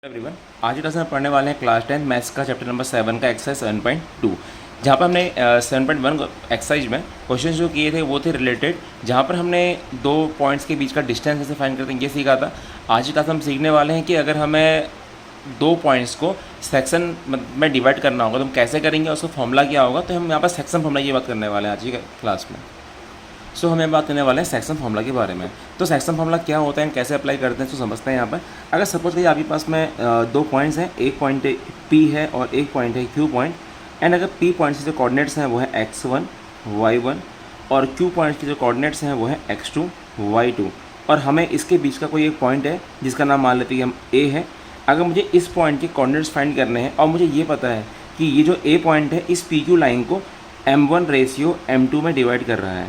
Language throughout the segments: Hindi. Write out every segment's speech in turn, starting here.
एवरीवन, आज की क्लास में पढ़ने वाले हैं क्लास 10 मैथ्स का चैप्टर नंबर 7 का एक्सरसाइज 7.2। जहाँ पर हमने 7.1 एक्सरसाइज में क्वेश्चन जो किए थे वो थे रिलेटेड, जहाँ पर हमने दो पॉइंट्स के बीच का डिस्टेंस कैसे फाइंड करते हैं ये सीखा था। आज की क्लास हम सीखने वाले हैं कि अगर हमें दो पॉइंट्स को सेक्शन में डिवाइड करना होगा तो हम कैसे करेंगे, उसका फॉर्मूला क्या होगा। तो हम यहाँ पर सेक्शन फॉर्मूला की बात करने वाले हैं आज की क्लास में। हमें बात करने वाले हैं सेक्शन फार्मूला के बारे में। तो सेक्शन फार्मूला क्या होता है, कैसे अप्लाई करते हैं, तो समझते हैं। यहाँ पर अगर सपोज करिए आपके पास में दो पॉइंट्स हैं, एक पॉइंट P है और एक पॉइंट है Q पॉइंट। एंड अगर P पॉइंट के जो कोऑर्डिनेट्स हैं वो है x1 y1 और Q पॉइंट के जो कोऑर्डिनेट्स हैं वो है x2 y2। और हमें इसके बीच का कोई एक पॉइंट है जिसका नाम मान लेते हैं हम A है। अगर मुझे इस पॉइंट के कोऑर्डिनेट्स फाइंड करने हैं और मुझे ये पता है कि ये जो A पॉइंट है इस PQ लाइन को m1 रेशियो m2 में डिवाइड कर रहा है,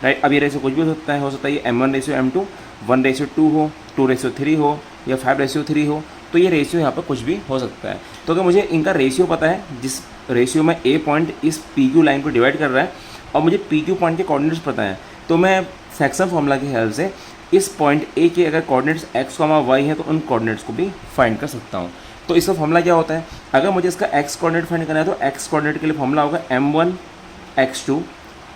राइट। अब ये रेशियो कुछ भी हो सकता है ये m1 रेशियो m2, 1 रेशियो 2 हो, 2 रेशियो 3 हो या 5 रेशियो 3 हो। तो ये रेशियो यहाँ पर कुछ भी हो सकता है। तो अगर मुझे इनका रेशियो पता है, जिस रेशियो में A पॉइंट इस PQ लाइन को डिवाइड कर रहा है, और मुझे PQ पॉइंट के कोऑर्डिनेट्स पता है, तो मैं सेक्शन फॉर्मूला की हेल्प से इस पॉइंट A के अगर कोऑर्डिनेट्स x, y हैं तो उन कोऑर्डिनेट्स को भी फाइंड कर सकता हूँ। तो इसका फॉर्मूला क्या होता है, अगर मुझे इसका x कोऑर्डिनेट फाइंड करना है तो x कोऑर्डिनेट के लिए फॉर्मूला होगा m1 x2।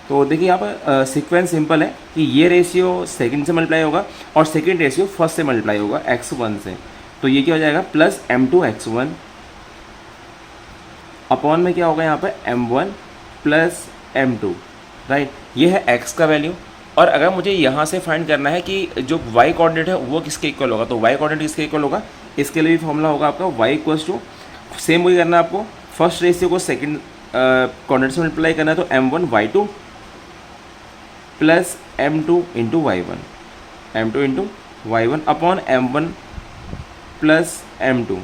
तो देखिए यहाँ पर सीक्वेंस सिंपल है कि ये रेशियो सेकंड से मल्टीप्लाई होगा और सेकंड रेशियो फर्स्ट से मल्टीप्लाई होगा x1 से। तो ये क्या हो जाएगा प्लस m2 x1 अपॉन में क्या होगा यहाँ पर m1 प्लस m2, राइट। ये है x का वैल्यू। और अगर मुझे यहाँ से फाइंड करना है कि जो y कोऑर्डिनेट है वो किसके इक्वल होगा, तो y कोऑर्डिनेट किसके इक्वल होगा, इसके लिए भी फॉर्मूला होगा आपका y इक्वल्स टू, सेम वही करना है आपको, फर्स्ट रेशियो को सेकंड कोऑर्डिनेट से मल्टीप्लाई करना है तो m1 y2 plus m2 into y1 upon m1 plus m2,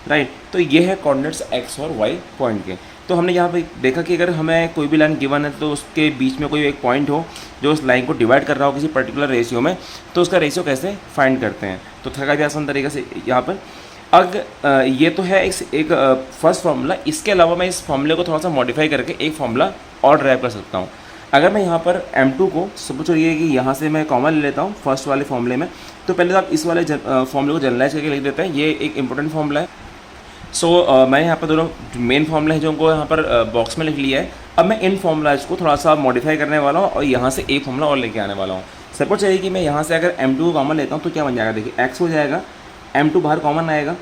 right. तो ये है कोऑर्डिनेट्स x और y पॉइंट के। तो हमने यहाँ पे देखा कि अगर हमें कोई भी लाइन गिवन है तो उसके बीच में कोई एक पॉइंट हो जो उस लाइन को डिवाइड कर रहा हो किसी पर्टिकुलर रेशियो में, तो उसका रेशियो कैसे फाइंड करते हैं। तो थोड़ा भी आसान तरीके से यहाँ पर अगर ये तो है एक फर्स्ट फार्मूला। इसके अलावा मैं इस फार्मूले को थोड़ा सा मॉडिफाई करके एक फार्मूला और ड्राइव कर सकता हूँ। अगर मैं यहाँ पर m2 को सपोज करिए कि यहाँ से मैं कॉमन ले लेता हूँ फर्स्ट वाले फॉर्मूले में, तो पहले तो आप इस वाले फॉर्मूले को जनरलाइज करके लिख देते हैं। ये एक इंपॉर्टेंट फॉर्मूला है। मैं यहाँ पर दोनों मेन फॉर्मूले हैं जो उनको यहाँ पर बॉक्स में लिख लिया है। अब मैं इन फॉर्मूलाज को थोड़ा सा मॉडिफाई करने वाला हूँ और यहाँ से एक फॉर्मूला और लेके आने वाला हूँ। सपोज चाहिए कि मैं यहाँ से अगर m2 को कॉमन लेता हूँ तो क्या बन जाएगा, देखिए x हो जाएगा, m2 बाहर कॉमन आएगा।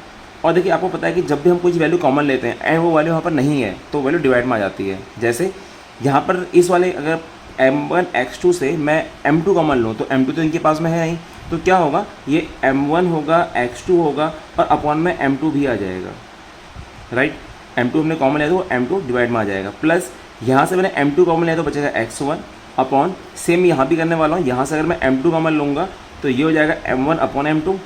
और देखिए आपको पता है कि जब भी हम कुछ वैल्यू कॉमन लेते हैं एंड वो वैल्यू यहाँ पर नहीं है तो वैल्यू डिवाइड में आ जाती है। जैसे यहाँ पर इस वाले अगर m1 x2 से मैं m2 कॉमन लूँ तो m2 तो इनके पास में है ही, तो क्या होगा, ये m1 होगा, x2 होगा और अपॉन में m2 भी आ जाएगा, राइट। m2 हमने कॉमन लिया तो m2 डिवाइड में आ जाएगा। प्लस यहाँ से मैंने m2 कॉमन लिया तो बचेगा x1 अपॉन, सेम यहाँ भी करने वाला हूँ, यहाँ से अगर मैं m2 कॉमन लूँगा तो ये हो जाएगा m1 अपॉन m2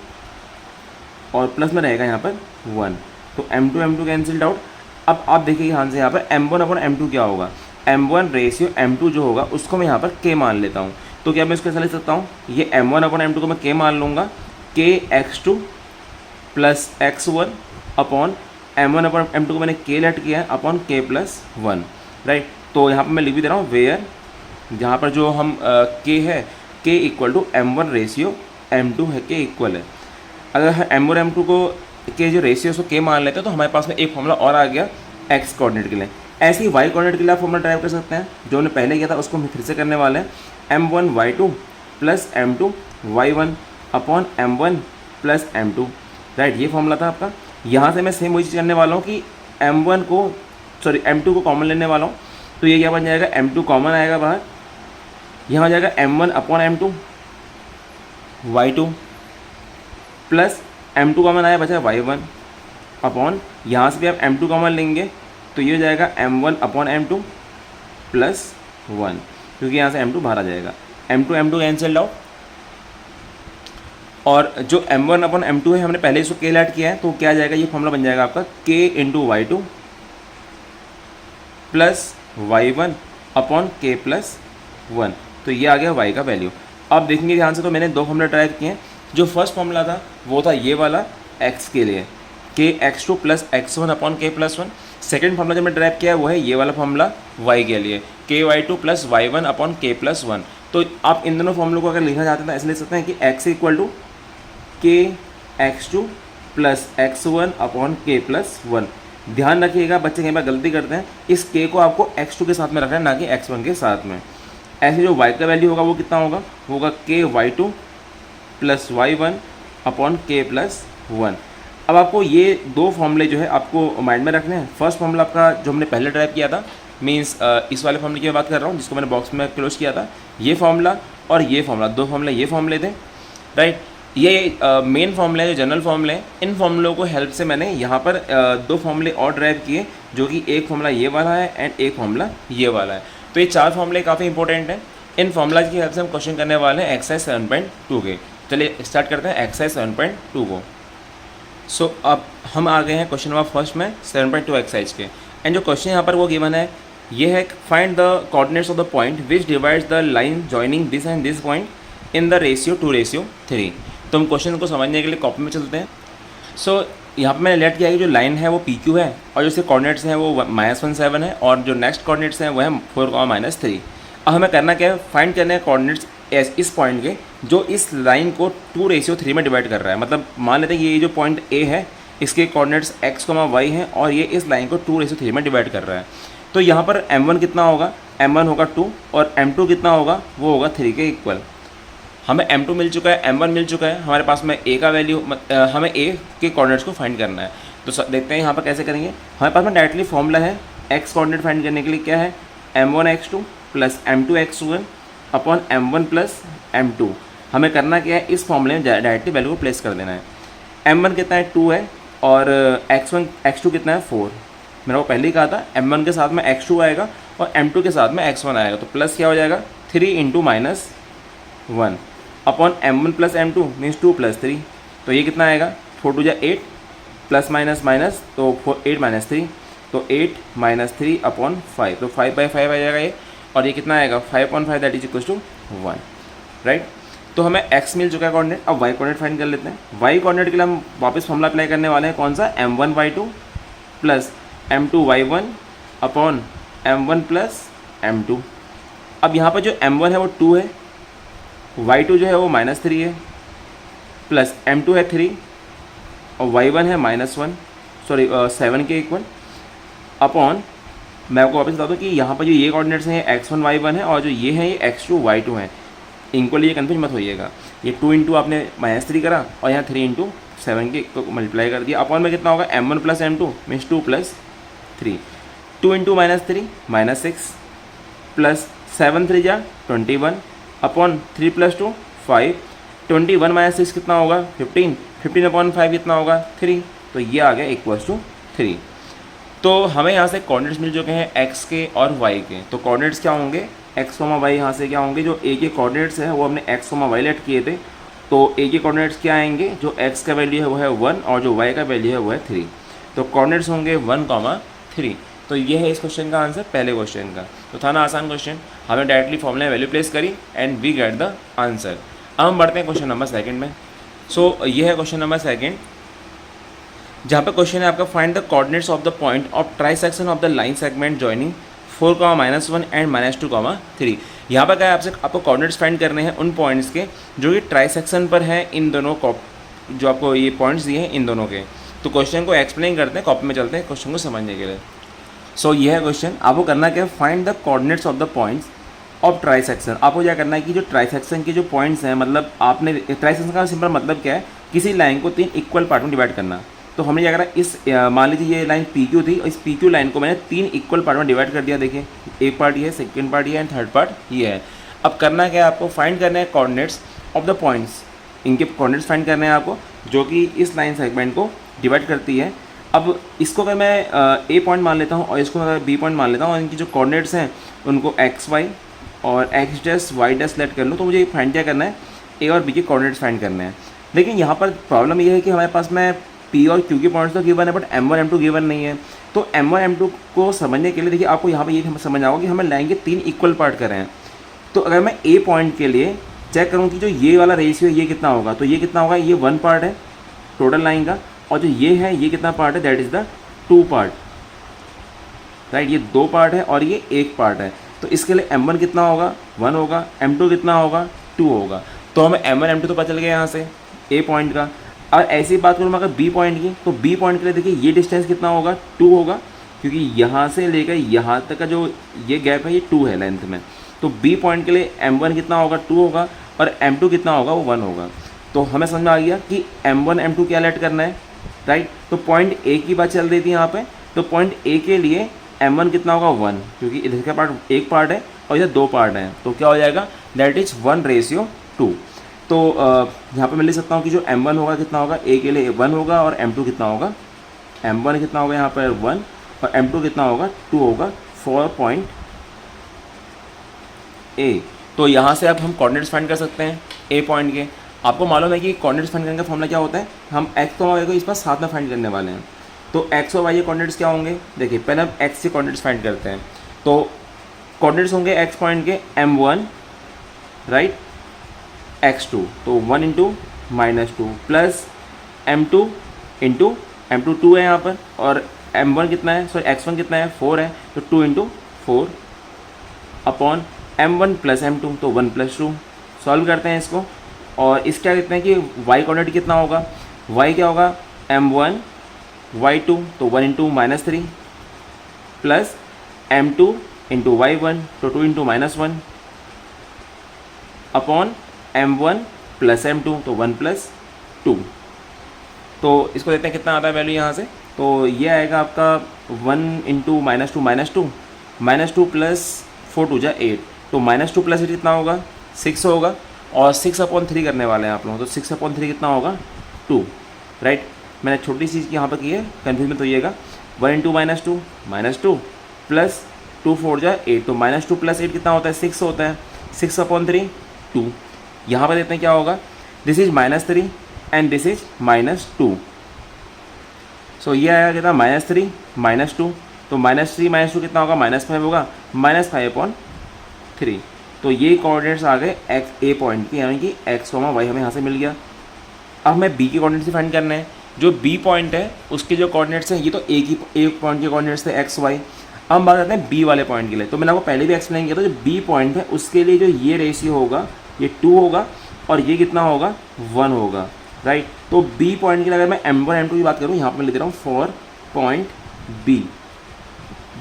और प्लस में रहेगा यहाँ पर 1। तो m2 कैंसिल्ड आउट। अब आप देखिए यहाँ से यहाँ पर m1 अपॉन m2 क्या होगा, m1 रेशियो m2 जो होगा उसको मैं यहाँ पर k मान लेता हूँ। तो क्या मैं इसको ऐसा लिख सकता हूँ, ये m1 अपॉन m2 को मैं k मान लूँगा, k x2 plus x1 upon m1 upon m2 को मैंने k लेट किया है अपॉन k प्लस 1, राइट। तो यहाँ पर मैं लिख भी दे रहा हूँ वेयर, जहाँ पर जो हम k है k equal to m1 ratio m2 है, k इक्वल है। अगर m1 m2 को के जो रेशियो उसको k मान लेते हैं तो हमारे पास में एक फॉर्मूला और आ गया x कोऑर्डिनेट के लिए। ऐसे ही y कोऑर्डिनेट के लिए आप फॉर्मूला ड्राइव कर सकते हैं, जो हमने पहले किया था उसको हम फिर से करने वाले हैं। m1 y2 plus m2 y1 upon m1 plus m2, right. ये फॉर्मूला था आपका। यहाँ से मैं सेम वही चीज़ करने वाला हूँ कि m2 को कॉमन लेने वाला हूँ। तो ये क्या बन जाएगा, m2 कॉमन आएगा बाहर, यहाँ हो जाएगा m1 upon m2 y2 plus m2 common आया बचा y1 अपॉन, यहाँ से भी आप m2 कॉमन लेंगे तो ये हो जाएगा m1 अपॉन m2 प्लस 1, क्योंकि यहाँ से m2 बाहर आ जाएगा, m2 कैंसिल्ड आउट। और जो m1 अपॉन m2 है हमने पहले इसको k ऐड किया है तो क्या आ जाएगा, ये फॉर्मूला बन जाएगा आपका k into y2 plus y1 upon k plus 1। तो ये आ गया y का वैल्यू। अब देखेंगे ध्यान से, तो मैंने दो फॉर्मूला ड्राइव किए हैं। जो फर्स्ट फॉर्मूला था वो था ये वाला x के लिए, k x2 plus x1 upon k plus 1। Second formula जो मैं ड्राइव किया है वो है ये वाला फॉर्मूला y के लिए, k y2 plus y1 upon k plus 1। तो आप इन दोनों फॉर्मूलों को अगर लिखना चाहते हैं तो ऐसे लिख सकते हैं कि x equal to k x2 plus x1 upon k plus 1। ध्यान रखिएगा बच्चे कई बार गलती करते हैं, इस k को आपको x2 के साथ में रखना है, ना कि x1 के साथ में। ऐसे जो y का वैल्यू होगा वो कितना होगा k y2 plus y1 upon k plus 1। अब आपको ये दो फॉर्मूले जो है आपको माइंड में रखने हैं। फर्स्ट फॉर्मूला आपका जो हमने पहले ड्राइव किया था, मीन्स इस वाले फॉर्मूले की मैं बात कर रहा हूँ जिसको मैंने बॉक्स में क्लोज किया था, ये फॉर्मूला और ये फॉर्मूला, दो फॉर्मूले ये फॉर्मूले थे, राइट। ये मेन फॉर्मूले जो जनरल फॉर्मूले हैं, इन फॉर्मूलों को हेल्प से मैंने यहाँ पर दो फॉर्मूले और ड्राइव किए, जो कि एक फॉर्मूला ये वाला है एंड एक फॉर्मूला ये वाला है। तो ये चार फॉर्मूले काफ़ी इंपॉर्टेंट हैं। इन फॉर्मूला की हेल्प से हम क्वेश्चन करने वाले हैं एक्सरसाइज 7.2 के। चलिए स्टार्ट करते हैं एक्सरसाइज 7.2 को। सो अब हम आ गए हैं क्वेश्चन नंबर फर्स्ट में 7.2 एक्सरसाइज के। एंड जो क्वेश्चन यहाँ पर वो गिवन है, ये है find the coordinates of the point which divides the line joining this and this point in the ratio 2:3। तो हम क्वेश्चन को समझने के लिए कॉपी में चलते हैं। सो यहाँ पर मैंने लेट किया है कि जो लाइन है वो PQ है और जो इसके कोऑर्डिनेट्स हैं वो -1 7 है और जो नेक्स्ट कोऑर्डिनेट्स हैं वो है 4, -3। अब हमें करना क्या है, फाइंड करने हैं कोऑर्डिनेट्स इस पॉइंट के जो इस लाइन को 2:3 में डिवाइड कर रहा है। मतलब मान लेते हैं ये जो पॉइंट A है, इसके कोऑर्डिनेट्स x, y हैं और ये इस लाइन को 2:3 में डिवाइड कर रहा है। तो यहाँ पर m1 कितना होगा, m1 होगा 2 और m2 कितना होगा, वो होगा 3 के इक्वल। हमें m2 मिल चुका है, m1 मिल चुका है, हमारे पास में a का वैल्यू, हमें a के कोऑर्डिनेट्स को फाइंड करना है। तो देखते हैं यहाँ पर कैसे करेंगे। हमारे पास में डायरेक्टली फॉर्मूला है x कोऑर्डिनेट फाइंड करने के लिए, क्या है, m1x2 plus m2x1 upon m1 plus m2। हमें करना क्या है, इस फॉर्मूले में डायरेक्टली वैल्यू को प्लेस कर देना है। m1 कितना है 2 है और x2 कितना है 4। मैंने वो पहले ही कहा था m1 के साथ में x2 आएगा और m2 के साथ में x1 आएगा, तो प्लस क्या हो जाएगा 3 × -1 upon m1 plus m2 means 2 + 3। तो ये कितना आएगा 4 × 8 प्लस माइनस माइनस, तो 8 - 3, तो 8 - 3 अपॉन 5, तो 5/5 आ जाएगा ये। और ये कितना आएगा 5/5 that is equal to 1, right. तो हमें x मिल चुका है कोऑर्डिनेट। अब y कोऑर्डिनेट फाइंड कर लेते हैं। y कोऑर्डिनेट के लिए हम वापस फॉर्मूला अप्लाई करने वाले हैं, कौन सा, m1 y2 plus m2 y1 upon m1 plus m2। अब यहाँ पर जो m1 है वो 2 है, y2 जो है वो -3 है, प्लस m2 है 3 और y1 है -1 7 के इक्वल, अपॉन मैं आपको वापस बता दूँ कि यहाँ पर जो ये कोऑर्डिनेट्स हैं x1 y1 है और जो ये हैं ये x2 y2 हैं। इनको लिए कन्फ्यूज मत होइएगा। ये 2 × आपने -3 करा और यहाँ 3 × 7 के को मल्टीप्लाई कर दिया। अपॉन में कितना होगा m1 plus m2 means 2 + 3, 2 × -3 -6 plus 7 × 3 = 21 upon 3 + 2 5, 21 - 6 कितना होगा 15, 15/5 कितना होगा 3, तो ये आ गया इक्वल्स टू 3। तो हमें यहाँ से कोऑर्डिनेट्स मिल चुके हैं x के और y के। तो कोऑर्डिनेट्स क्या होंगे, x, y यहाँ से क्या होंगे, जो a के कोऑर्डिनेट्स हैं वो हमने x, y लेट किए थे, तो a के कोऑर्डिनेट्स क्या आएंगे, जो x का वैल्यू है वो है 1 और जो y का वैल्यू है वो है 3। तो कोऑर्डिनेट्स होंगे 1, 3। तो ये है इस क्वेश्चन का आंसर, पहले क्वेश्चन का। तो था ना आसान क्वेश्चन, हमने डायरेक्टली फॉर्मूला में वैल्यू प्लेस करी and we get the answer. अब हम बढ़ते हैं क्वेश्चन नंबर सेकंड में। सो ये है क्वेश्चन नंबर सेकंड, जहाँ पे क्वेश्चन है आपका find the coordinates of the point of trisection of the line segment joining 4, -1 and -2, 3। यहाँ पर क्या है, आपको कोऑर्डिनेट्स फाइंड करने हैं उन पॉइंट्स के जो कि ट्राइसेक्शन पर हैं, इन दोनों जो आपको ये पॉइंट्स दिए हैं इन दोनों के। तो क्वेश्चन को एक्सप्लेन करते हैं, कॉपी में चलते हैं क्वेश्चन को समझने के लिए। सो ये है क्वेश्चन, आपको करना क्या है, find the coordinates of the points of trisection. आपको क्या करना है कि जो ट्राइसेक्शन के जो पॉइंट्स हैं, मतलब आपने ट्राइसेक्शन का सिंपल मतलब क्या है, किसी लाइन को 3 इक्वल पार्ट में डिवाइड करना। तो हमने क्या करा, इस मान लीजिए ये लाइन PQ थी और इस PQ लाइन को मैंने 3 इक्वल पार्ट में डिवाइड कर दिया। देखिए एक पार्ट ये है, सेकंड पार्ट ये है एंड थर्ड पार्ट ये है। अब करना क्या है, आपको फाइंड करना है कोऑर्डिनेट्स ऑफ द पॉइंट्स, इनके कोऑर्डिनेट्स फाइंड करने हैं आपको जो कि इस लाइन सेगमेंट को डिवाइड करती है। अब इसको अगर मैं A पॉइंट मान लेता हूँ और इसको अगर B पॉइंट मान लेता हूँ और इनकी जो कोऑर्डिनेट्स हैं उनको x, y और x' y' सेलेक्ट कर लूँ, तो मुझे फाइंड क्या करना है, A और B के कोऑर्डिनेट्स फाइंड करने हैं। लेकिन यहाँ पर प्रॉब्लम ये है कि हमारे पास में P और Q के पॉइंट्स तो गिवन है बट M1 M2 गिवन नहीं है। तो M1 M2 को समझने के लिए देखिए आपको यहाँ पर ये समझ आओगे कि हमें लाइन के 3 इक्वल पार्ट कर रहे हैं। तो अगर मैं A पॉइंट के लिए चेक करूँ कि जो ये वाला रेशियो ये कितना होगा, तो ये कितना होगा, ये 1 पार्ट है टोटल लाइन का, और जो ये है ये कितना पार्ट है, that is the 2 part, right. ये 2 पार्ट है और ये 1 पार्ट है। तो इसके लिए M1 कितना होगा, 1 होगा, M2 कितना होगा, 2 होगा। तो हमें M1 M2 तो पता चल गया यहाँ से A पॉइंट का। और ऐसी बात करूँ मैं अगर बी पॉइंट की, तो बी पॉइंट के लिए देखिए ये डिस्टेंस कितना होगा, 2 होगा, क्योंकि यहाँ से लेकर यहाँ तक का जो ये गैप है ये 2 है लेंथ में। तो बी पॉइंट के लिए m1 कितना होगा, 2 होगा, और m2 कितना होगा, वो 1 होगा। तो हमें समझ में आ गया कि m1 m2 क्या लेट करना है, राइट। तो पॉइंट ए की बात चल रही थी यहाँ पे, तो पॉइंट ए के लिए m1 कितना होगा, 1, क्योंकि इधर का पार्ट एक पार्ट है और इधर 2 पार्ट हैं, तो क्या हो जाएगा, दैट इज 1:2। तो यहाँ पे मैं लिख सकता हूँ कि जो m1 होगा कितना होगा, ए के लिए 1 होगा, और m2 कितना होगा, m1 कितना होगा यहाँ पर 1, और m2 कितना होगा, 2 होगा फॉर पॉइंट ए। तो यहाँ से अब हम कोऑर्डिनेट्स फाइंड कर सकते हैं ए पॉइंट के। आपको मालूम है कि कोऑर्डिनेट्स फाइंड करने का फॉर्मूला क्या होता है, हम एक्स और वाई को इस बार साथ में फाइंड करने वाले हैं। तो एक्स और वाई के कोऑर्डिनेट्स क्या होंगे, देखिए पहले हम एक्स के कोऑर्डिनेट्स फाइंड करते हैं। तो कोऑर्डिनेट्स होंगे एक्स पॉइंट के m1, राइट, x2, तो 1 into -2 plus m2 into m2 2 है यहाँ पर, और m1 कितना है, सॉरी x1 कितना है, 4 है, तो 2 into 4 upon m1 plus m2, तो 1 + 2। सॉल्व करते हैं इसको, और इस क्या कहते हैं कि y कोऑर्डिनेट कितना होगा, y क्या होगा, m1 y2, तो 1 into -3 plus m2 into y1, तो 2 into -1 upon m1 plus m2, तो 1 + 2। तो इसको देखते हैं कितना आता है वैल्यू यहाँ से। तो ये आएगा आपका 1 इंटू -2 -2 प्लस 4 2 जा 8, तो -2 प्लस 8 कितना होगा, 6 होगा, और 6/3 करने वाले हैं आप लोग, तो 6/3 कितना होगा, 2, राइट। मैंने छोटी चीज़ यहाँ पर की है, कन्फ्यूज मत होइएगा। 1 इंटू -2 प्लस 2 4 जा 8, तो -2 प्लस 8 कितना होता है, 6 होता है, 6/3 2। यहाँ पर देखते हैं क्या होगा, this is -3 and this is -2, सो ये आएगा कितना, -3 -2, तो -3 -2 कितना होगा, -5 होगा, -5/3। तो ये कोऑर्डिनेट्स आ गए एक्स ए पॉइंट के, यानी कि x, y हमें यहाँ से मिल गया। अब हमें बी के कोऑर्डिनेट्स फाइंड करने हैं। जो बी पॉइंट है उसके जो कोऑर्डिनेट्स हैं, ये तो ए पॉइंट के कोऑर्डिनेट्स थे x y। अब हम बात करते हैं बी वाले पॉइंट के लिए। तो मैंने आपको पहले भी एक्सप्लेन किया था, जो बी पॉइंट है उसके लिए जो ये रेशियो होगा ये 2 होगा, और ये कितना होगा, 1 होगा, राइट। तो बी पॉइंट के लिए अगर मैं m1 m2 की बात करूँ, यहाँ पर मैं लिख दे रहा हूँ for point B.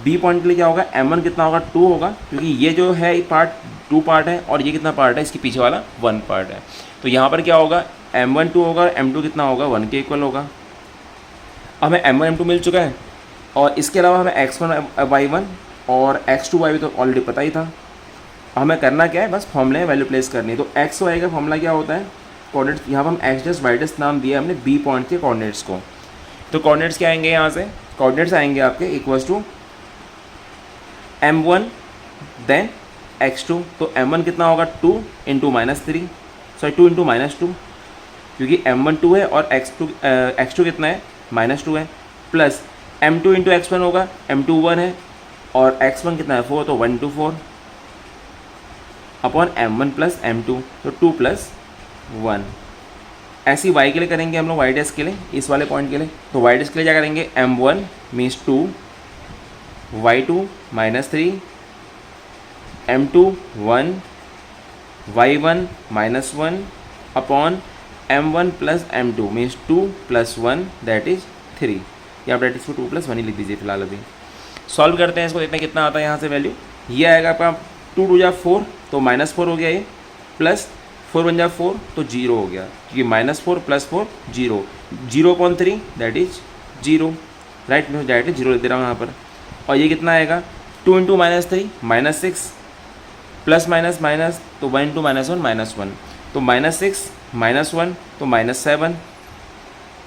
B point के लिए क्या होगा, m1 कितना होगा, 2 होगा, क्योंकि ये जो है पार्ट 2 पार्ट है, और ये कितना पार्ट है, इसके पीछे वाला 1 पार्ट है। तो यहाँ पर क्या होगा, m1 2 होगा, m2 कितना होगा, 1 के इक्वल होगा। अब हमें m1 m2 मिल चुका है, और इसके अलावा हमें x1 y1 और x2 y तो ऑलरेडी पता ही था। हमें करना क्या है, बस फॉर्मूले वैल्यू प्लेस करनी है। तो एक्स वाई का फॉर्मूला क्या होता है, कोऑर्डिनेट्स, यहाँ पर हम एक्स डस्ट वाई डस्ट नाम दिया हमने बी पॉइंट के कोऑर्डिनेट्स को। तो कोऑर्डिनेट्स क्या आएंगे, यहाँ से कोऑर्डिनेट्स आएंगे आपके equals to m1 then x2। तो m1 कितना होगा, 2 इंटू -3, सॉरी 2 इंटू -2, क्योंकि m1 2 है और x2 कितना है, -2 है, प्लस m2 इंटू x1 होगा, m2 1 है, और x1 कितना है, 4, तो 1 into 4 upon m1 plus m2, तो 2 + 1। ऐसी y के लिए करेंगे हम लोग, y डैश के लिए, इस वाले पॉइंट के लिए। तो y डैश के लिए क्या करेंगे, m1 means 2, y2 -3, m2 1, y1 -1 upon m1 plus m2 means 2 + 1 that is 3, या आप इसको 2 + 1 ही लिख दीजिए फिलहाल। अभी सॉल्व करते हैं इसको, देखते हैं कितना आता है यहाँ से वैल्यू। ये आएगा आपका 2 2 जा 4, तो -4 हो गया ये, प्लस 4 1 जा 4, तो 0 हो गया, क्योंकि -4 + 4 0, 0/3 दैट इज 0, राइट। मैं डायरेक्टली 0 लिख दे रहा हूँ यहाँ पर। और ये कितना आएगा, 2 इंटू -3 -6, प्लस माइनस माइनस, तो 1 इंटू -1 -1, तो -6 -1, तो -7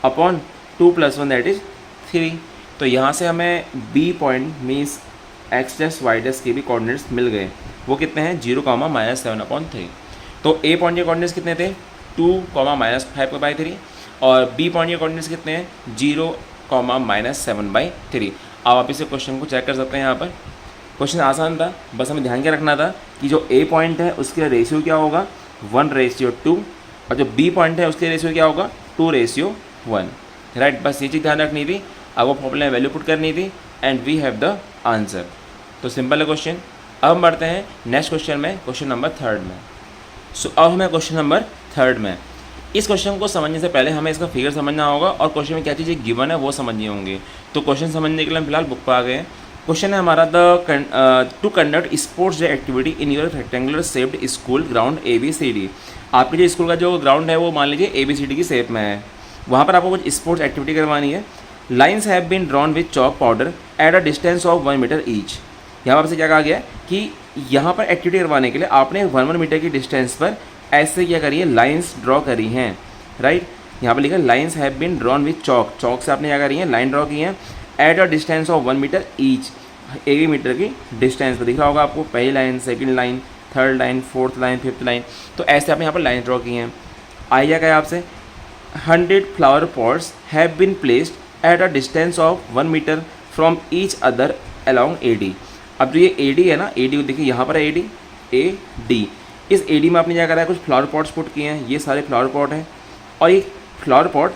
अपॉन 2 + 1 दैट इज 3। तो यहाँ से हमें B point means X dash Y dash के भी कोऑर्डिनेट्स मिल गए। वो कितने हैं, 0, -7/3। तो ए पॉइंट के कोऑर्डिनेट्स कितने थे, 2, -5/3, और बी पॉइंट के कोऑर्डिनेट्स कितने हैं, 0, -7/3। अब आप इसे क्वेश्चन को चेक कर सकते हैं। यहाँ पर क्वेश्चन आसान था, बस हमें ध्यान क्या रखना था कि जो ए पॉइंट है उसके रेशियो क्या होगा, 1:2, और जो बी पॉइंट है उसके रेशियो क्या होगा, 2:1, राइट। बस ये चीज़ ध्यान रखनी थी। अब वो प्रॉब्लम वैल्यू पुट करनी थी, and we have the answer. तो सिंपल है क्वेश्चन। अब हम बढ़ते हैं नेक्स्ट क्वेश्चन में, क्वेश्चन नंबर 3 में। सो अब हमें क्वेश्चन नंबर 3 में, इस क्वेश्चन को समझने से पहले हमें इसका फिगर समझना होगा और क्वेश्चन में क्या चीज़ें गिवन है वो समझनी होंगी। तो क्वेश्चन समझने के लिए हम फिलहाल बुक पर आ गए हैं। क्वेश्चन है हमारा to conduct sports day activity in your rectangular shaped school ground ABCD। आपके जो स्कूल का जो ग्राउंड है वो मान लीजिए ABCD की शेप में है, वहाँ पर आपको कुछ स्पोर्ट्स एक्टिविटी करवानी है। Lines have been drawn with chalk powder at a distance of 1 meter each. यहाँ पर आपसे क्या कहा गया है कि यहाँ पर एक्टिविटी करवाने के लिए आपने 1 मीटर की डिस्टेंस पर ऐसे क्या करिए लाइन्स ड्रॉ करी हैं, राइट। यहाँ पर लिखा lines have been drawn with chalk, chalk से आपने क्या करी है लाइन ड्रॉ की है at a distance of 1 meter each, 1 meter की डिस्टेंस पर दिख रहा होगा आपको, पहली line, second line, third line, fourth line, fifth line. तो ऐसे आपने यहाँ पर लाइन ड्रॉ की हैं। आइए क्या है आपसे 100 flower pots have been placed at a distance of 1 meter from each other along AD। अब जो ये AD है ना, AD देखिए यहाँ पर है AD, इस AD में आपने क्या करा है कुछ फ्लावर पॉट्स पुट किए हैं, ये सारे फ्लावर पॉट हैं और ये फ्लावर पॉट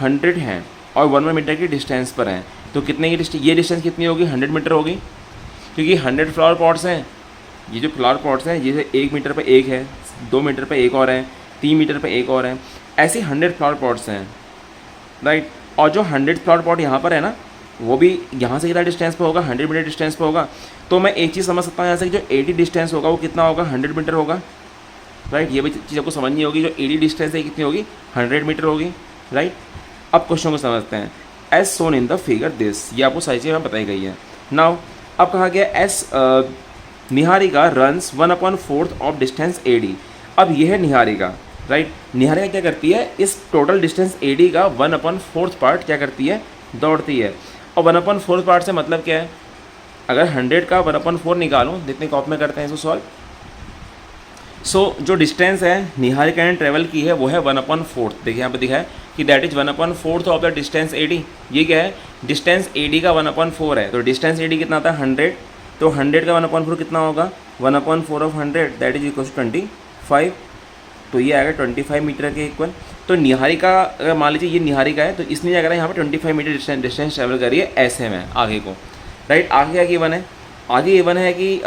100 हैं और 1 मीटर की डिस्टेंस पर हैं। तो कितने की ये डिस्टेंस कितनी होगी, 100 मीटर होगी, क्योंकि 100 फ्लावर पॉट्स हैं। ये जो फ्लावर पॉट्स हैं जैसे 1 मीटर पर एक है, 2 मीटर पर एक और है, 3 मीटर पर एक और है, ऐसे 100 फ्लावर पॉट्स हैं, राइट। और जो 100 फ्लावर पॉट यहाँ पर है ना, वो भी यहाँ से कितना डिस्टेंस पे होगा, 100 मीटर डिस्टेंस पे होगा। तो मैं एक चीज़ समझ सकता हूँ यहाँ से कि जो 80 डिस्टेंस होगा वो कितना होगा, 100 मीटर होगा, राइट। ये भी चीज़ आपको समझनी होगी, जो 80 डिस्टेंस है कितनी होगी, 100 मीटर होगी, राइट। अब क्वेश्चन को समझते हैं। As shown in the figure this, ये आपको सारी चीज़ें बताई गई है। नाउ अब कहा गया S Niharika runs 1/4 of distance AD। अब यह है निहारिका, राइट। निहारिका क्या करती है, इस टोटल डिस्टेंस AD का 1/4 पार्ट क्या करती है, दौड़ती है। और 1/4 पार्ट से मतलब क्या है, अगर 100 का 1/4 निकालूँ, जितने कॉप में करते हैं इसको सॉल्व। सो जो डिस्टेंस है निहारिका ने ट्रेवल की है वो है 1/4। देखिए यहाँ पे दिखा है कि that is 1/4 of the distance AD। ये क्या है, डिस्टेंस AD का 1/4 है। तो डिस्टेंस AD कितना था, 100। तो 100 का 1/4 कितना होगा, 1/4 of 100 that is equal to 25। तो ये आएगा 25 मीटर के इक्वल। तो निहारिका अगर मान लीजिए ये निहारिका है, तो इसने अगर यहाँ पर 25 मीटर डिस्टेंस ट्रेवल करिए ऐसे में आगे को, राइट। आगे क्या गिवन है, आगे गिवन है कि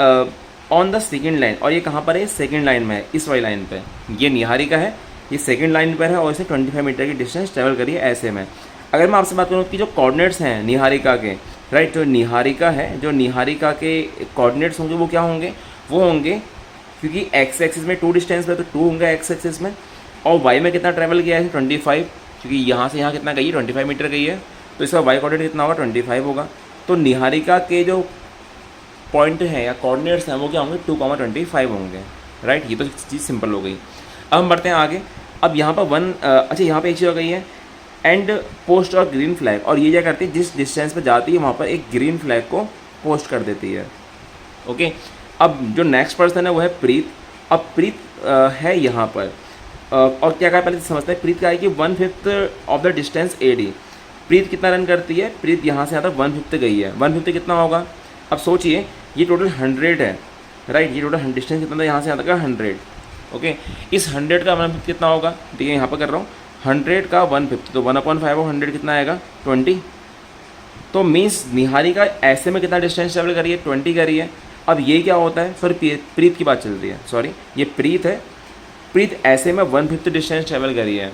ऑन द सेकेंड लाइन, और ये कहाँ पर है, सेकेंड लाइन में है, इस वाली लाइन पे। ये निहारिका है, ये सेकेंड लाइन पर है और इसे 25 मीटर की डिस्टेंस ट्रेवल करिए ऐसे में। अगर मैं आपसे बात करूँ कि जो कोऑर्डिनेट्स हैं निहारिका के, राइट, जो निहारिका है, जो निहारिका के कोऑर्डिनेट्स होंगे वो क्या होंगे, वो होंगे क्योंकि एक्स एक्सिस में 2 डिस्टेंस है तो 2 होंगे एक्स एक्सिस में, और वाई में कितना ट्रेवल किया है 25, क्योंकि यहाँ से यहाँ कितना गई है 25 मीटर गई है, तो इसका वाई कोऑर्डिनेट कितना होगा 25 होगा। तो निहारिका के जो पॉइंट हैं या कोऑर्डिनेट्स हैं वो क्या होंगे 2,25 होंगे, राइट। ये तो चीज़ सिंपल हो गई। अब हम बढ़ते हैं आगे। अब यहाँ पर अच्छा यहाँ पे एक चीज़ हो गई है एंड पोस्ट और ग्रीन फ्लैग, और ये क्या करती है जिस डिस्टेंस पे जाती है वहाँ पर एक ग्रीन फ्लैग को पोस्ट कर देती है, ओके। अब जो नेक्स्ट पर्सन है वो है प्रीत। अब प्रीत है यहाँ पर और क्या कहा पहले समझते हैं। प्रीत क्या है कि 1/5 ऑफ द डिस्टेंस AD। प्रीत कितना रन करती है, प्रीत यहाँ से यहाँ तक 1/5 गई है, 1/5 कितना होगा। अब सोचिए ये टोटल 100 है, राइट। ये टोटल डिस्टेंस कितना था यहाँ से यहाँ तक का 100, ओके। इस 100 का 1/5 कितना होगा, देखिए यहाँ पर कर रहा हूँ 100 का 1/5, तो 1/5 ऑफ 100 कितना आएगा 20। तो मीन्स निहारिका ऐसे में कितना डिस्टेंस ट्रेवल करी है, 20 करी है। अब ये क्या होता है, सॉरी प्रीत की बात चल रही है, सॉरी ये प्रीत है। प्रीत ऐसे में 1/5 डिस्टेंस ट्रेवल करी है,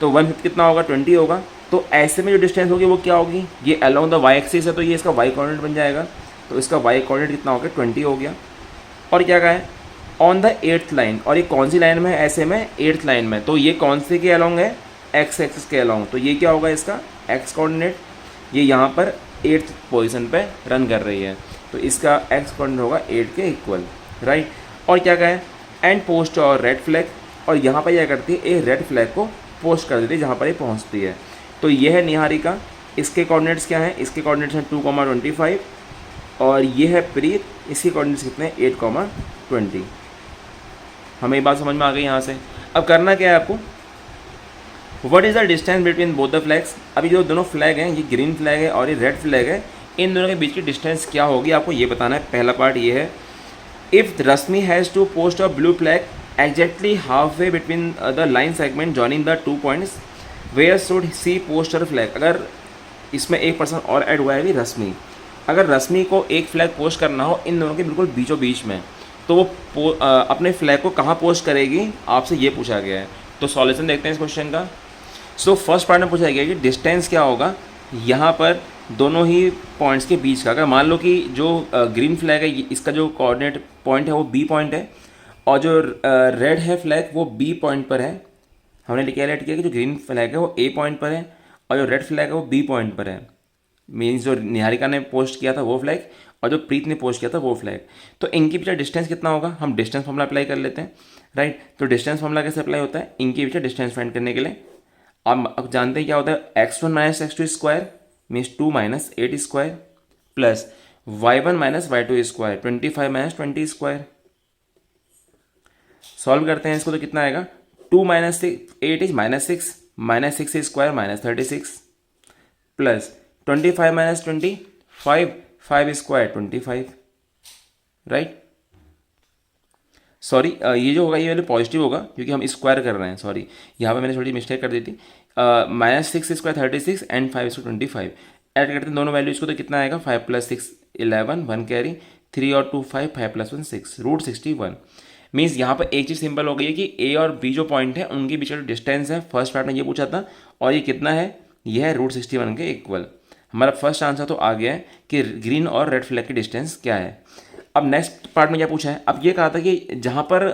तो 1/5 कितना होगा 20 होगा। तो ऐसे में जो डिस्टेंस होगी वो क्या होगी, ये अलोंग द वाई एक्सिस है तो ये इसका वाई कोऑर्डिनेट बन जाएगा, तो इसका वाई कोऑर्डिनेट कितना हो गया 20 हो गया। और क्या कहा है ऑन द 8th लाइन, और ये कौन सी लाइन में है, ऐसे में 8th लाइन में, तो ये कौन से के अलोंग है, एक्स एक्सिस के अलोंग, तो ये क्या होगा इसका एक्स कोऑर्डिनेट, ये यहाँ पर 8th पोजीशन पे रन कर रही है, तो इसका एक्स कोऑर्डिनेट होगा 8 के इक्वल, राइट। और क्या कहा है एंड पोस्ट और रेड फ्लैग, और यहाँ पर क्या करती है ये रेड फ्लैग को पोस्ट कर देती है जहाँ पर ये पहुँचती है। तो ये है निहारिका, इसके कोऑर्डिनेट्स क्या हैं, इसके कोऑर्डिनेट्स हैं 2,25, और ये है प्रीत, इसके कोऑर्डिनेट्स कितने हैं 8,20। हमें ये बात समझ में आ गई यहाँ से। अब करना क्या है आपको, what is the distance between both the flags. अभी जो दोनों फ्लैग हैं, ये ग्रीन फ्लैग है और ये रेड फ्लैग है, इन दोनों के बीच की डिस्टेंस क्या होगी आपको ये बताना है। पहला पार्ट ये है, if Rashmi has to post a blue flag exactly half way between the line segment joining the 2 points where should she post her flag. अगर इसमें एक पर्सन और ऐड हुआ है भी रश्मि, अगर रश्मि को एक फ्लैग पोस्ट करना हो इन दोनों के बिल्कुल बीचों बीच में, तो वो अपने फ्लैग को कहाँ पोस्ट करेगी आपसे ये पूछा गया है। तो सॉल्यूशन देखते हैं इस क्वेश्चन का। सो फर्स्ट पार्ट में पूछा गया कि डिस्टेंस क्या होगा यहाँ पर दोनों ही पॉइंट्स के बीच का। अगर मान लो कि जो ग्रीन फ्लैग है इसका जो कोऑर्डिनेट पॉइंट है वो बी पॉइंट है, और जो रेड है फ्लैग वो बी पॉइंट पर है। हमने कैलकुलेट किया कि जो ग्रीन फ्लैग है वो ए पॉइंट पर है और जो रेड फ्लैग है वो बी पॉइंट पर है। मीन्स जो निहारिका ने पोस्ट किया था वो फ्लैग और जो प्रीत ने पोस्ट किया था वो फ्लैग। तो इनके बीच डिस्टेंस कितना होगा, हम डिस्टेंस फॉर्मूला अप्लाई कर लेते हैं, राइट। तो डिस्टेंस फॉर्मूला कैसे अप्लाई होता है, इनके बीच डिस्टेंस फाइंड करने के लिए अब जानते हैं क्या होता है, x1 minus X two square means 2 minus 8 square plus y1 minus Y two square 25 minus 20 square. Solve करते हैं इसको तो कितना आएगा, 2 minus 8 is minus six square minus 36 plus 25 minus 25 5 square 25, right. Sorry ये जो होगा ये वाले पॉजिटिव होगा क्योंकि हम स्क्वायर कर रहे हैं, सॉरी यहाँ पे मैंने थोड़ी मिस्टेक कर दी थी। Minus 6 square 36 and 5 square 25 add करते हैं दोनों वैल्यूज को तो कितना आएगा, 5 प्लस 6 11 1 कैरी 3 और 2 5 5 प्लस 1 6 रूट 61। मीन्स यहाँ पर एक चीज़ सिंपल हो गई है कि ए और बी जो पॉइंट है उनके बीच का जो डिस्टेंस है फर्स्ट पार्ट में ये पूछा था और ये कितना है, ये है रूट 61 के इक्वल। हमारा फर्स्ट आंसर तो आ गया है कि ग्रीन और रेड फ्लैग की डिस्टेंस क्या है। अब नेक्स्ट पार्ट में क्या पूछा है, अब ये कहा था कि जहाँ पर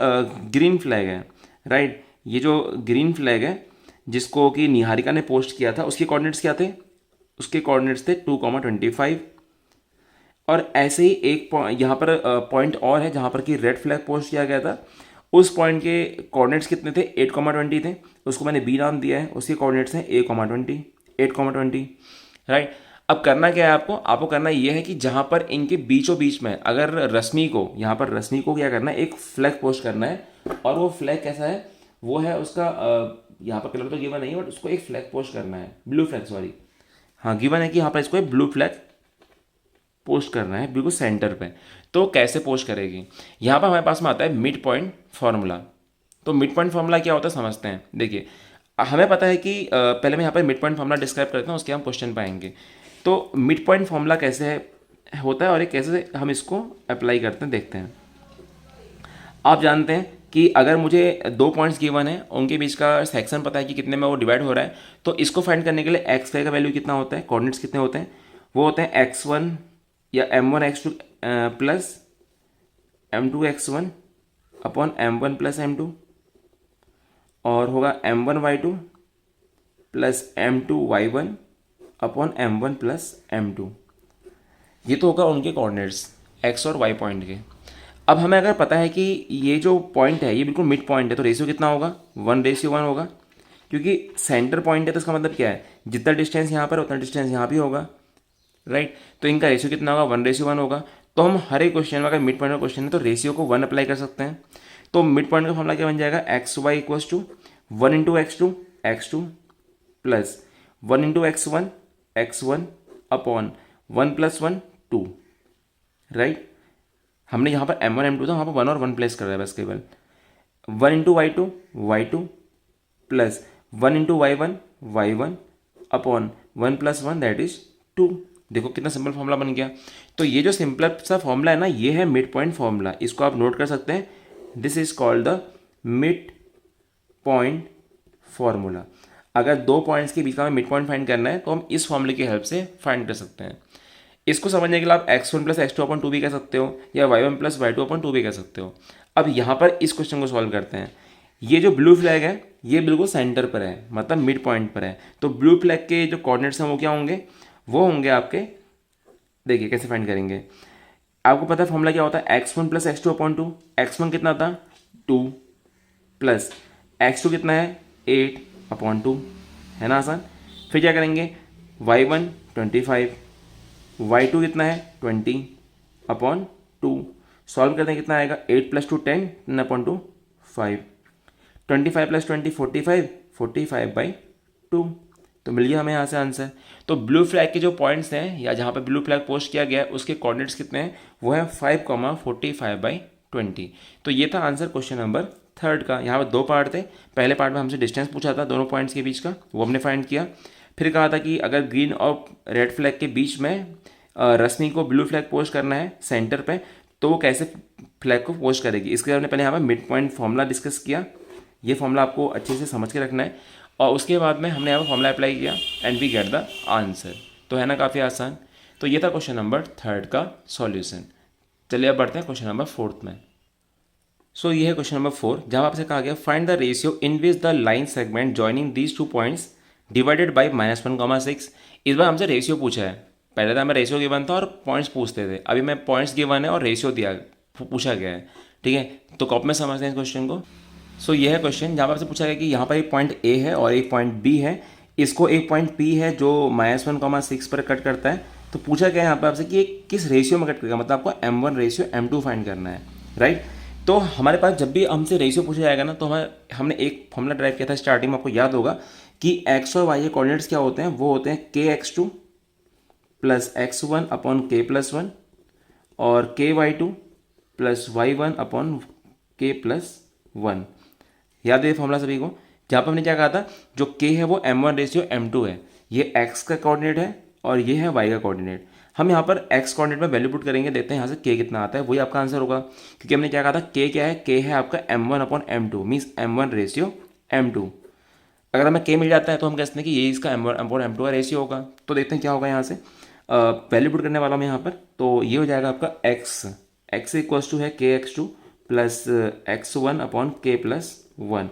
ग्रीन फ्लैग है, राइट, ये जो ग्रीन फ्लैग है जिसको कि निहारिका ने पोस्ट किया था उसके कोऑर्डिनेट्स क्या थे, उसके कोऑर्डिनेट्स थे 2,25। और ऐसे ही एक यहाँ पर पॉइंट और है जहाँ पर कि रेड फ्लैग पोस्ट किया गया था, उस पॉइंट के कोऑर्डिनेट्स कितने थे, 8,20 थे, उसको मैंने बी नाम दिया है, उसके कोऑर्डिनेट्स हैं 8,20 8,20, राइट। अब करना क्या है आपको करना ये है कि जहाँ पर इनके बीचों बीच में अगर रश्मि को, यहाँ पर रश्मि को क्या करना है, एक फ्लैग पोस्ट करना है। और वो फ्लैग कैसा है, वो है उसका यहाँ पर कलर तो गिवन नहीं है बट उसको एक फ्लैग पोस्ट करना है, ब्लू फ्लैग, सॉरी हाँ गिवन है कि यहाँ पर इसको एक ब्लू फ्लैग पोस्ट करना है बिल्कुल सेंटर पे। तो कैसे पोस्ट करेगी, यहाँ पर हमारे पास में आता है मिड पॉइंट फार्मूला। तो मिड पॉइंट फार्मूला क्या होता है समझते हैं। देखिए हमें पता है कि पहले मैं यहाँ पर मिड पॉइंट फार्मूला डिस्क्राइब करता हूँ, उसके हम क्वेश्चन पाएंगे। तो मिड पॉइंट फार्मूला कैसे होता है और ये कैसे हम इसको अप्लाई करते हैं देखते हैं। आप जानते हैं कि अगर मुझे दो पॉइंट्स गिवन है उनके बीच का सेक्शन पता है कि कितने में वो डिवाइड हो रहा है, तो इसको फाइंड करने के लिए एक्स का वैल्यू कितना होता है, कोऑर्डिनेट्स कितने होते हैं, वो होते हैं x1 या m1x2 plus m2x1 upon m1 plus m2 और होगा m1y2 plus m2y1 upon m1 plus m2। ये तो होगा उनके कोऑर्डिनेट्स x और y पॉइंट के। अब हमें अगर पता है कि ये जो पॉइंट है ये बिल्कुल मिड पॉइंट है, तो रेशियो कितना होगा, 1:1 होगा, क्योंकि सेंटर पॉइंट है तो इसका मतलब क्या है, जितना डिस्टेंस यहाँ पर उतना डिस्टेंस यहाँ भी होगा, राइट। तो इनका रेशियो कितना होगा, 1:1 होगा। तो हम हर एक क्वेश्चन में अगर मिड पॉइंट का क्वेश्चन है तो रेशियो को 1 अप्लाई कर सकते हैं। तो मिड पॉइंट का फॉर्मूला क्या बन जाएगा, X Y equals to 1 into X two plus 1 into x1 upon 1 plus 1 2, right. हमने यहाँ पर m1 m2 था, वहाँ पर 1 और 1 प्लेस कर रहा है बस केवल। 1 into y2 plus 1 into y1 upon 1 plus 1 that is 2। देखो कितना सिंपल फॉर्मूला बन गया। तो ये जो सिंपल सा फॉर्मूला है ना, ये है मिड पॉइंट फॉर्मूला, इसको आप नोट कर सकते हैं। This is called the mid point formula. अगर दो पॉइंट्स के बीच का हमें मिड पॉइंट फाइंड करना है तो हम इस फॉर्मूले की हेल्प से फाइंड कर सकते हैं। इसको समझने के लिए आप x1 प्लस x2 अपॉन 2 भी कह सकते हो या y1 प्लस y2 अपॉन 2 भी कह सकते हो। अब यहाँ पर इस क्वेश्चन को सॉल्व करते हैं। ये जो ब्लू फ्लैग है ये बिल्कुल सेंटर पर है, मतलब मिड पॉइंट पर है। तो ब्लू फ्लैग के जो कोऑर्डिनेट्स हैं वो क्या होंगे, वो होंगे आपके, देखिए कैसे फाइंड करेंगे। आपको पता है फॉर्मूला क्या होता है, x1 plus x2 upon 2। x1 कितना था 2 प्लस x2 कितना है 8 अपॉन 2, है ना आसान। फिर क्या करेंगे, y1 25, y2 कितना है 20 अपॉन 2। सॉल्व करते हैं कितना आएगा, 8 प्लस 2 10 10 अपॉन 2 5, 25 प्लस 20 45 बाई 2। तो मिल गया हमें यहाँ से आंसर। तो ब्लू फ्लैग के जो पॉइंट्स हैं या जहाँ पे ब्लू फ्लैग पोस्ट किया गया है उसके कोऑर्डिनेट्स कितने हैं, वो है 5,45/20। तो ये था आंसर क्वेश्चन नंबर 3 का। यहाँ पर दो पार्ट थे, पहले पार्ट में हमसे डिस्टेंस पूछा था दोनों पॉइंट्स के बीच का, वो हमने फाइंड किया। फिर कहा था कि अगर ग्रीन और रेड फ्लैग के बीच में रश्मि को ब्लू फ्लैग पोस्ट करना है सेंटर पे, तो वो कैसे फ्लैग को पोस्ट करेगी। इसके लिए हमने पहले यहाँ पर मिड पॉइंट फॉर्मूला डिस्कस किया ये फॉर्मूला आपको अच्छे से समझ के रखना है, और उसके बाद में हमने यहाँ पर फॉर्मूला अप्लाई किया and we get the answer. तो है ना काफ़ी आसान। तो ये था क्वेश्चन नंबर 3 का सॉल्यूशन। चलिए अब बढ़ते हैं क्वेश्चन नंबर 4 में। सो ये है क्वेश्चन नंबर 4, जहाँ आपसे कहा गया find the ratio in which the line segment joining these 2 points divided by -1,6। इस बार हमसे रेशियो पूछा है। पहले तो हमें रेशियो गिवन था और पॉइंट्स पूछते थे, अभी मैं पॉइंट्स गिवन है और रेशियो दिया पूछा गया है। ठीक है, तो कॉपी में समझते हैं इस क्वेश्चन को। सो ये है क्वेश्चन जहाँ पर आपसे पूछा गया कि यहाँ पर एक पॉइंट ए है और एक पॉइंट बी है, इसको एक पॉइंट पी है जो -1,6 पर कट करता है। तो पूछा गया यहाँ पर आपसे कि ये किस रेशियो में कट करेगा, मतलब आपको m1 रेशियो m2 फाइंड करना है, राइट। तो हमारे पास जब भी हमसे रेशियो पूछा जाएगा ना, तो हमने एक फॉर्मूला ड्राइव किया था स्टार्टिंग में, आपको याद होगा कि एक्स और वाई के कोऑर्डिनेट्स क्या होते हैं, वो होते हैं kx2 plus x1 upon k+1 और ky2 plus y1 upon k+1। याद है फॉर्मूला सभी को। जहाँ पर हमने क्या कहा था, जो k है वो m1 रेशियो m2 है, ये x का कोऑर्डिनेट है और ये है y का कोऑर्डिनेट। हम यहाँ पर x कोऑर्डिनेट में वैल्यू पुट करेंगे, देखते हैं यहाँ से k कितना आता है, वही आपका आंसर होगा। क्योंकि हमने क्या कहा था, k क्या है, k है आपका m1 upon m2 means m1 ratio m2। अगर हमें k मिल जाता है तो हम कह सकते हैं कि ये इसका m1 अपॉन m2 का रेशियो होगा। तो देखते हैं क्या होगा यहाँ से। वैल्यू पुट करने वाला हूँ यहाँ पर, तो ये हो जाएगा आपका x इक्वल्स टू है kx2 plus x1 upon k+1।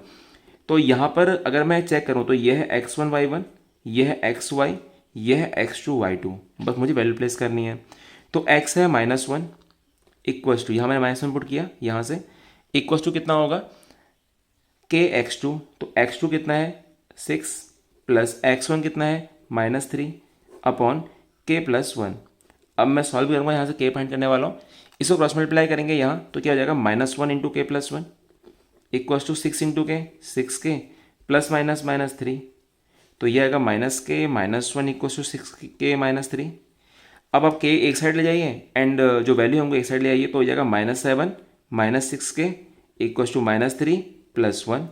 तो यहाँ पर अगर मैं चेक करूँ तो ये है x1 y1, ये है xy, ये है x2 y2, बस मुझे वैल्यू प्लेस करनी है। तो x है -1 इक्वल्स टू, यहाँ मैंने -1 पुट किया, यहाँ से इक्वल्स टू कितना होगा kx2, तो x2 कितना है 6 प्लस x1 कितना है -3 अपॉन k+1। अब मैं सॉल्व करूँगा, यहाँ से k फाइंड करने वाला हूँ, इसको क्रॉस मल्टीप्लाई करेंगे यहाँ, तो क्या हो जाएगा -1 into k+1 equals to 6 into के 6k प्लस -3, तो ये आएगा -k-1 इक्वल्स टू 6k-3। अब आप k एक साइड ले जाइए एंड जो वैल्यू हमको एक साइड ले आइए, तो हो जाएगा -7 -6k इक्वल्स टू -3 +1।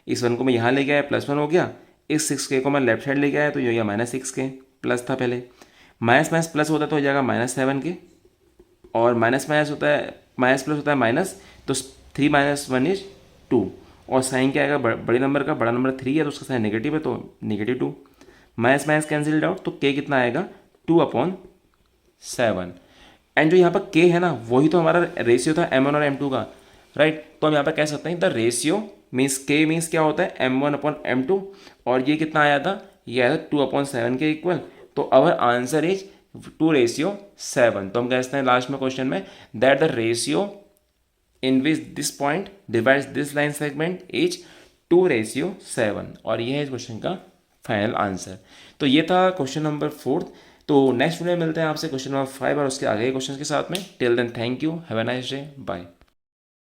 इस 1 को मैं यहाँ ले गया, +1 हो गया। इस 6k को मैं लेफ्ट साइड ले गया, तो ये हो गया -6k, प्लस था पहले, माइनस माइनस प्लस होता है तो हो जाएगा -7k, और माइनस माइनस होता है माइनस प्लस होता है माइनस, तो 3 - 1 = 2, और साइन क्या आएगा बड़े नंबर का, बड़ा नंबर 3 है तो उसका साइन नेगेटिव है, तो -2। माइनस माइनस कैंसिल्ड आउट, तो k कितना आएगा 2/7। एंड जो यहाँ पर k है ना, वही तो हमारा रेशियो था m1 और m2 का, राइट। तो हम यहाँ पर कह सकते हैं the ratio means k means क्या होता है m1/m2, और ये कितना आया था, ये आया था 2/7 के इक्वल। तो अवर आंसर इज 2/7। तो हम कह सकते हैं लास्ट में क्वेश्चन में that the ratio in which this point divides this line segment is 2/7, और ये है इस क्वेश्चन का फाइनल आंसर। तो ये था क्वेश्चन नंबर 4। तो नेक्स्ट वीडियो में मिलते हैं आपसे क्वेश्चन नंबर 5 और उसके आगे के क्वेश्चन के साथ में। Till then thank you, have a nice day, bye.